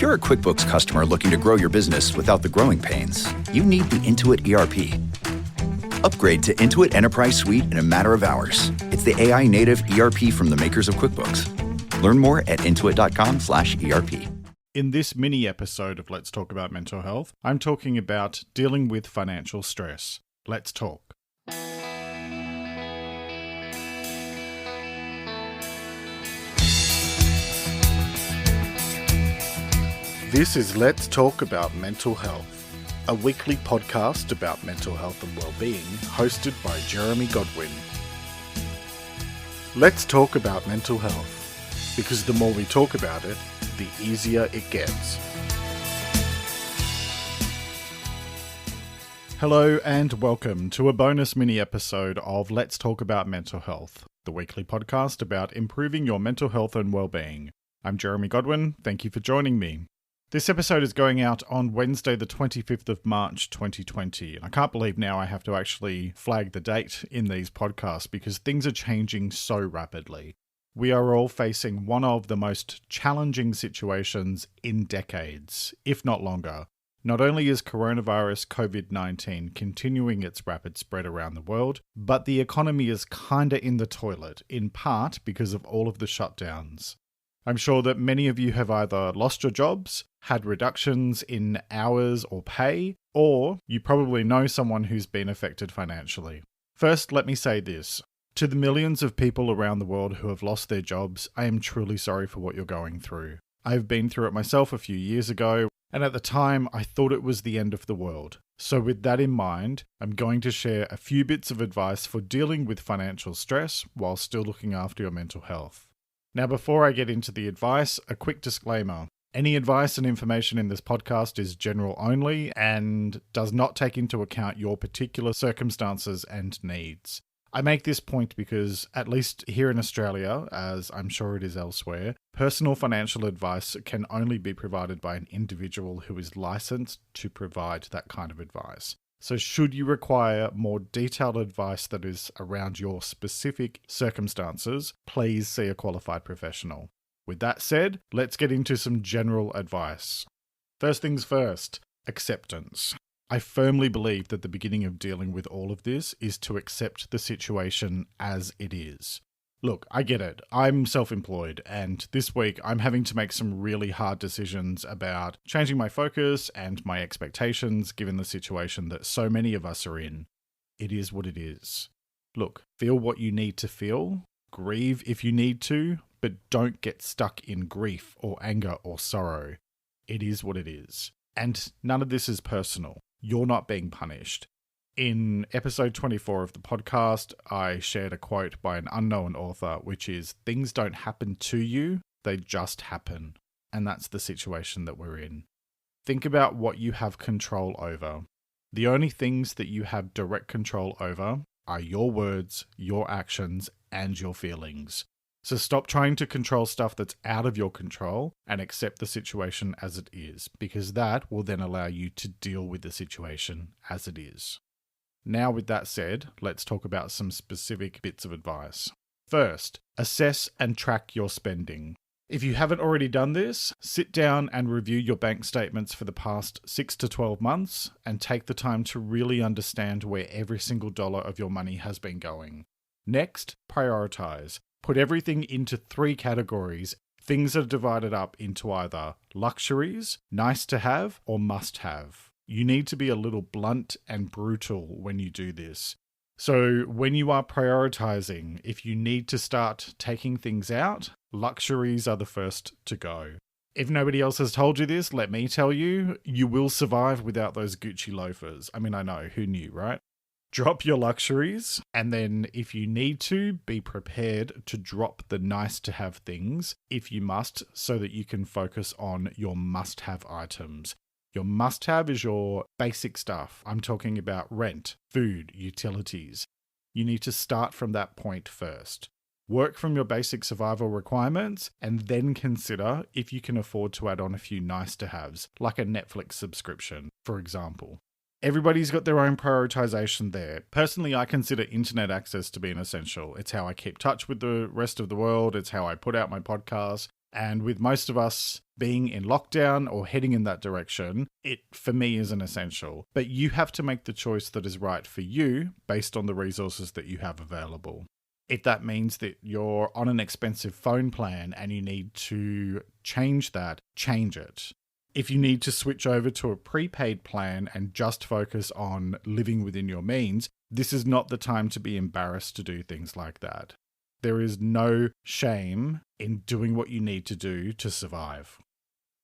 you're a QuickBooks customer looking to grow your business without the growing pains, you need the Intuit ERP. Upgrade to Intuit Enterprise Suite in a matter of hours. It's the AI-native ERP from the makers of QuickBooks. Learn more at intuit.com/ERP. In this mini episode of Let's Talk About Mental Health, I'm talking about dealing with financial stress. Let's talk. This is Let's Talk About Mental Health, a weekly podcast about mental health and well-being, hosted by Jeremy Godwin. Let's talk about mental health, because the more we talk about it, the easier it gets. Hello and welcome to a bonus mini episode of Let's Talk About Mental Health, the weekly podcast about improving your mental health and well-being. I'm Jeremy Godwin. Thank you for joining me. This episode is going out on Wednesday, the 25th of March, 2020. And I can't believe now I have to actually flag the date in these podcasts because things are changing so rapidly. We are all facing one of the most challenging situations in decades, if not longer. Not only is coronavirus COVID-19 continuing its rapid spread around the world, but the economy is kinda in the toilet, in part because of all of the shutdowns. I'm sure that many of you have either lost your jobs, had reductions in hours or pay, or you probably know someone who's been affected financially. First, let me say this. To the millions of people around the world who have lost their jobs, I am truly sorry for what you're going through. I've been through it myself a few years ago, and at the time, I thought it was the end of the world. So with that in mind, I'm going to share a few bits of advice for dealing with financial stress while still looking after your mental health. Now, before I get into the advice, a quick disclaimer. Any advice and information in this podcast is general only and does not take into account your particular circumstances and needs. I make this point because, at least here in Australia, as I'm sure it is elsewhere, personal financial advice can only be provided by an individual who is licensed to provide that kind of advice. So should you require more detailed advice that is around your specific circumstances, please see a qualified professional. With that said, let's get into some general advice. First things first, acceptance. I firmly believe that the beginning of dealing with all of this is to accept the situation as it is. Look, I get it. I'm self-employed, and this week I'm having to make some really hard decisions about changing my focus and my expectations given the situation that so many of us are in. It is what it is. Look, feel what you need to feel, grieve if you need to, but don't get stuck in grief or anger or sorrow. It is what it is. And none of this is personal. You're not being punished. In episode 24 of the podcast, I shared a quote by an unknown author, which is, "Things don't happen to you, they just happen." And that's the situation that we're in. Think about what you have control over. The only things that you have direct control over are your words, your actions, and your feelings. So stop trying to control stuff that's out of your control and accept the situation as it is, because that will then allow you to deal with the situation as it is. Now, with that said, let's talk about some specific bits of advice. First, assess and track your spending. If you haven't already done this, sit down and review your bank statements for the past 6 to 12 months and take the time to really understand where every single dollar of your money has been going. Next, prioritize. Put everything into 3 categories. Things are divided up into either luxuries, nice to have, or must have. You need to be a little blunt and brutal when you do this. So when you are prioritizing, if you need to start taking things out, luxuries are the first to go. If nobody else has told you this, let me tell you, you will survive without those Gucci loafers. I mean, I know, who knew, right? Drop your luxuries, and then if you need to, be prepared to drop the nice to have things if you must, so that you can focus on your must have items. Your must-have is your basic stuff. I'm talking about rent, food, utilities. You need to start from that point first. Work from your basic survival requirements and then consider if you can afford to add on a few nice-to-haves, like a Netflix subscription, for example. Everybody's got their own prioritization there. Personally, I consider internet access to be an essential. It's how I keep touch with the rest of the world. It's how I put out my podcast. And with most of us being in lockdown or heading in that direction, it, for me, is an essential. But you have to make the choice that is right for you based on the resources that you have available. If that means that you're on an expensive phone plan and you need to change that, change it. If you need to switch over to a prepaid plan and just focus on living within your means, this is not the time to be embarrassed to do things like that. There is no shame in doing what you need to do to survive.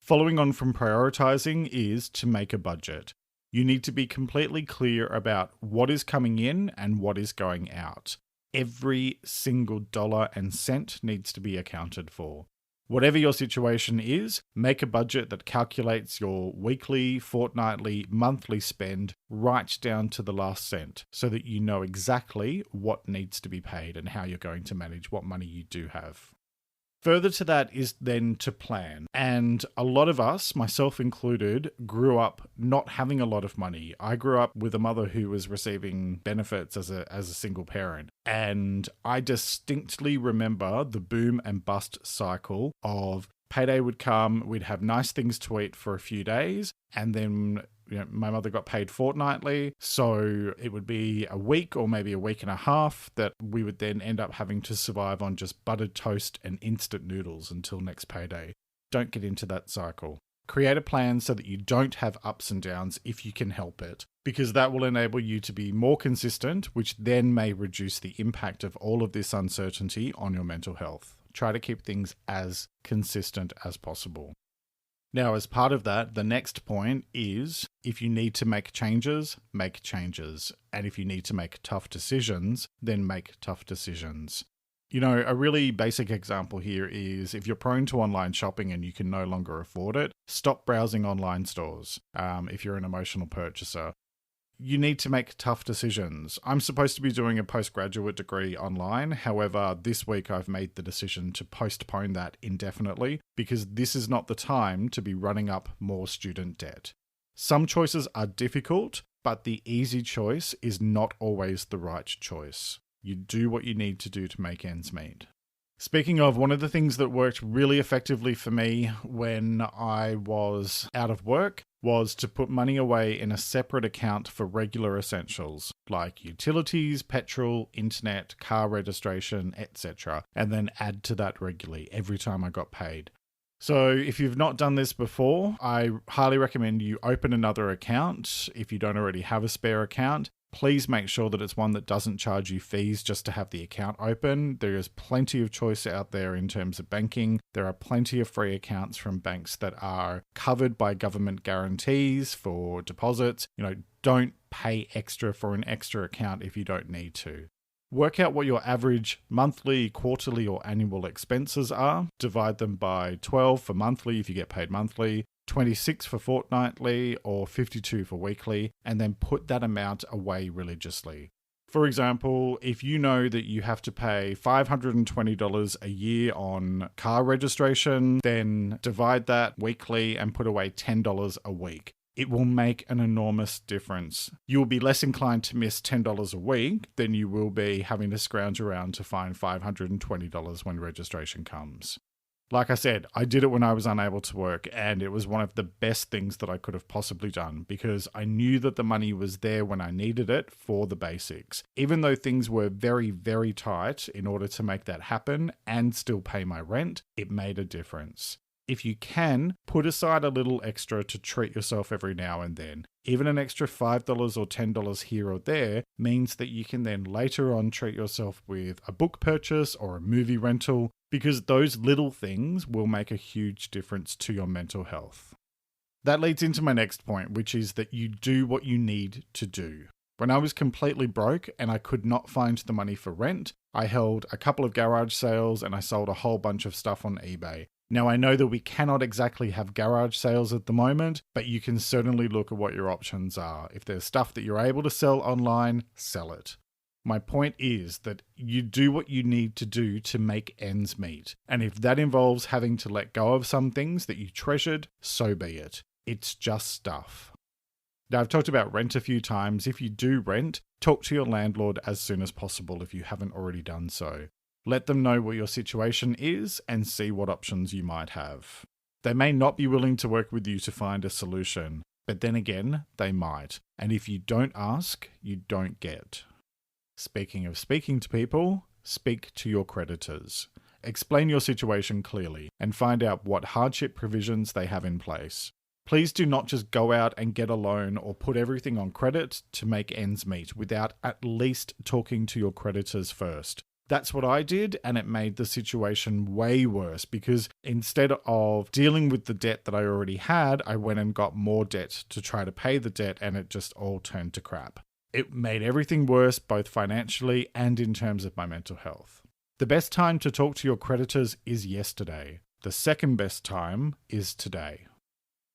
Following on from prioritizing is to make a budget. You need to be completely clear about what is coming in and what is going out. Every single dollar and cent needs to be accounted for. Whatever your situation is, make a budget that calculates your weekly, fortnightly, monthly spend right down to the last cent so that you know exactly what needs to be paid and how you're going to manage what money you do have. Further to that is then to plan. And a lot of us, myself included, grew up not having a lot of money. I grew up with a mother who was receiving benefits as a single parent. And I distinctly remember the boom and bust cycle of payday would come, we'd have nice things to eat for a few days, and then my mother got paid fortnightly, so it would be a week or maybe a week and a half that we would then end up having to survive on just buttered toast and instant noodles until next payday. Don't get into that cycle. Create a plan so that you don't have ups and downs if you can help it, because that will enable you to be more consistent, which then may reduce the impact of all of this uncertainty on your mental health. Try to keep things as consistent as possible. Now, as part of that, the next point is if you need to make changes, make changes. And if you need to make tough decisions, then make tough decisions. A really basic example here is if you're prone to online shopping and you can no longer afford it, stop browsing online stores if you're an emotional purchaser. You need to make tough decisions. I'm supposed to be doing a postgraduate degree online. However, this week I've made the decision to postpone that indefinitely because this is not the time to be running up more student debt. Some choices are difficult, but the easy choice is not always the right choice. You do what you need to do to make ends meet. Speaking of, one of the things that worked really effectively for me when I was out of work was to put money away in a separate account for regular essentials like utilities, petrol, internet, car registration, etc., and then add to that regularly every time I got paid. So if you've not done this before, I highly recommend you open another account if you don't already have a spare account. Please make sure that it's one that doesn't charge you fees just to have the account open. There is plenty of choice out there in terms of banking. There are plenty of free accounts from banks that are covered by government guarantees for deposits. Don't pay extra for an extra account if you don't need to. Work out what your average monthly, quarterly, or annual expenses are. Divide them by 12 for monthly if you get paid monthly, 26 for fortnightly, or 52 for weekly, and then put that amount away religiously. For example, if you know that you have to pay $520 a year on car registration, then divide that weekly and put away $10 a week. It will make an enormous difference. You will be less inclined to miss $10 a week than you will be having to scrounge around to find $520 when registration comes. Like I said, I did it when I was unable to work, and it was one of the best things that I could have possibly done because I knew that the money was there when I needed it for the basics. Even though things were very, very tight in order to make that happen and still pay my rent, it made a difference. If you can, put aside a little extra to treat yourself every now and then. Even an extra $5 or $10 here or there means that you can then later on treat yourself with a book purchase or a movie rental, because those little things will make a huge difference to your mental health. That leads into my next point, which is that you do what you need to do. When I was completely broke and I could not find the money for rent, I held a couple of garage sales and I sold a whole bunch of stuff on eBay. Now, I know that we cannot exactly have garage sales at the moment, but you can certainly look at what your options are. If there's stuff that you're able to sell online, sell it. My point is that you do what you need to do to make ends meet. And if that involves having to let go of some things that you treasured, so be it. It's just stuff. Now, I've talked about rent a few times. If you do rent, talk to your landlord as soon as possible if you haven't already done so. Let them know what your situation is and see what options you might have. They may not be willing to work with you to find a solution, but then again, they might. And if you don't ask, you don't get. Speaking of speaking to people, speak to your creditors. Explain your situation clearly and find out what hardship provisions they have in place. Please do not just go out and get a loan or put everything on credit to make ends meet without at least talking to your creditors first. That's what I did, and it made the situation way worse because instead of dealing with the debt that I already had, I went and got more debt to try to pay the debt, and it just all turned to crap. It made everything worse, both financially and in terms of my mental health. The best time to talk to your creditors is yesterday. The second best time is today.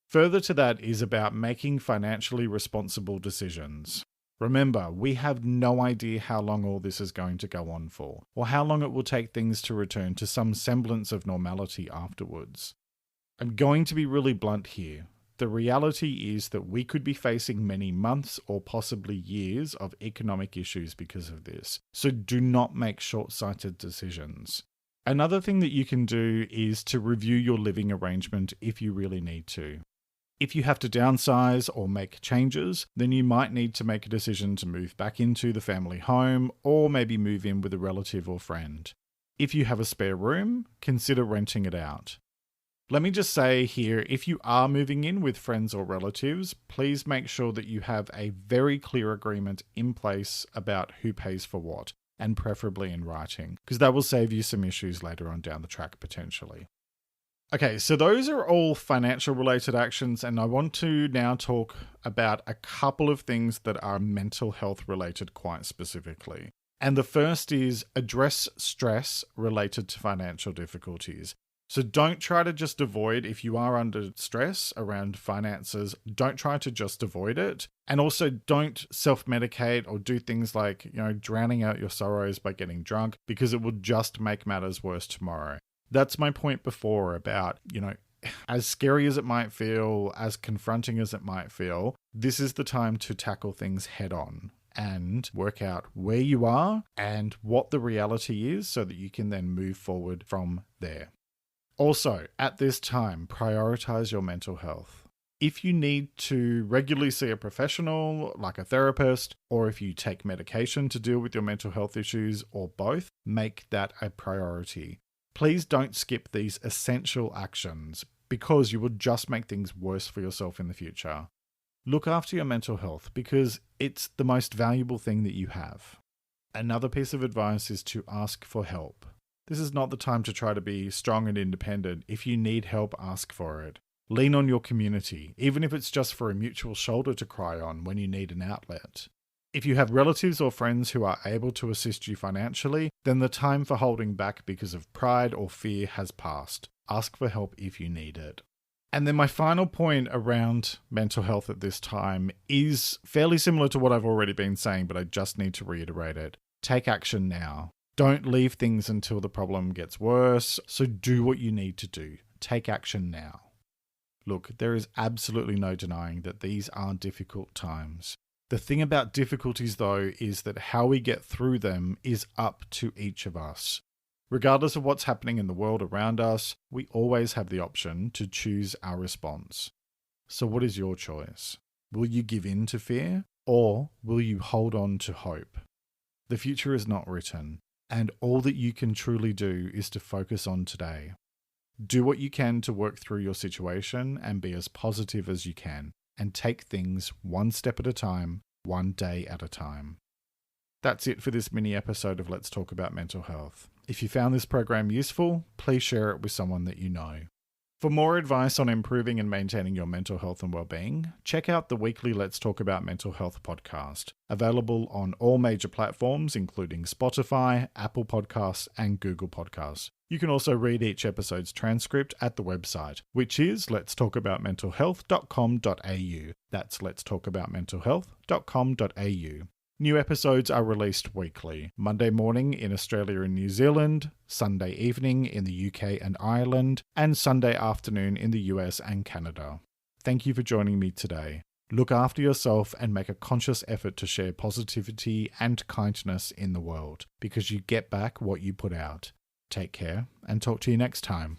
Further to that is about making financially responsible decisions. Remember, we have no idea how long all this is going to go on for, or how long it will take things to return to some semblance of normality afterwards. I'm going to be really blunt here. The reality is that we could be facing many months or possibly years of economic issues because of this, so do not make short-sighted decisions. Another thing that you can do is to review your living arrangement if you really need to. If you have to downsize or make changes, then you might need to make a decision to move back into the family home or maybe move in with a relative or friend. If you have a spare room, consider renting it out. Let me just say here, if you are moving in with friends or relatives, please make sure that you have a very clear agreement in place about who pays for what, and preferably in writing, because that will save you some issues later on down the track potentially. Okay, so those are all financial related actions, and I want to now talk about a couple of things that are mental health related quite specifically. And the first is address stress related to financial difficulties. So don't try to just avoid, if you are under stress around finances, don't try to just avoid it. And also don't self-medicate or do things like, drowning out your sorrows by getting drunk, because it will just make matters worse tomorrow. That's my point before about, as scary as it might feel, as confronting as it might feel, this is the time to tackle things head on and work out where you are and what the reality is so that you can then move forward from there. Also, at this time, prioritize your mental health. If you need to regularly see a professional, like a therapist, or if you take medication to deal with your mental health issues, or both, make that a priority. Please don't skip these essential actions because you will just make things worse for yourself in the future. Look after your mental health because it's the most valuable thing that you have. Another piece of advice is to ask for help. This is not the time to try to be strong and independent. If you need help, ask for it. Lean on your community, even if it's just for a mutual shoulder to cry on when you need an outlet. If you have relatives or friends who are able to assist you financially, then the time for holding back because of pride or fear has passed. Ask for help if you need it. And then my final point around mental health at this time is fairly similar to what I've already been saying, but I just need to reiterate it. Take action now. Don't leave things until the problem gets worse, so do what you need to do. Take action now. Look, there is absolutely no denying that these are difficult times. The thing about difficulties, though, is that how we get through them is up to each of us. Regardless of what's happening in the world around us, we always have the option to choose our response. So what is your choice? Will you give in to fear, or will you hold on to hope? The future is not written, and all that you can truly do is to focus on today. Do what you can to work through your situation and be as positive as you can, and take things one step at a time, one day at a time. That's it for this mini episode of Let's Talk About Mental Health. If you found this program useful, please share it with someone that you know. For more advice on improving and maintaining your mental health and well-being, check out the weekly Let's Talk About Mental Health podcast, available on all major platforms including Spotify, Apple Podcasts, and Google Podcasts. You can also read each episode's transcript at the website, which is letstalkaboutmentalhealth.com.au. That's letstalkaboutmentalhealth.com.au. New episodes are released weekly, Monday morning in Australia and New Zealand, Sunday evening in the UK and Ireland, and Sunday afternoon in the US and Canada. Thank you for joining me today. Look after yourself and make a conscious effort to share positivity and kindness in the world, because you get back what you put out. Take care and talk to you next time.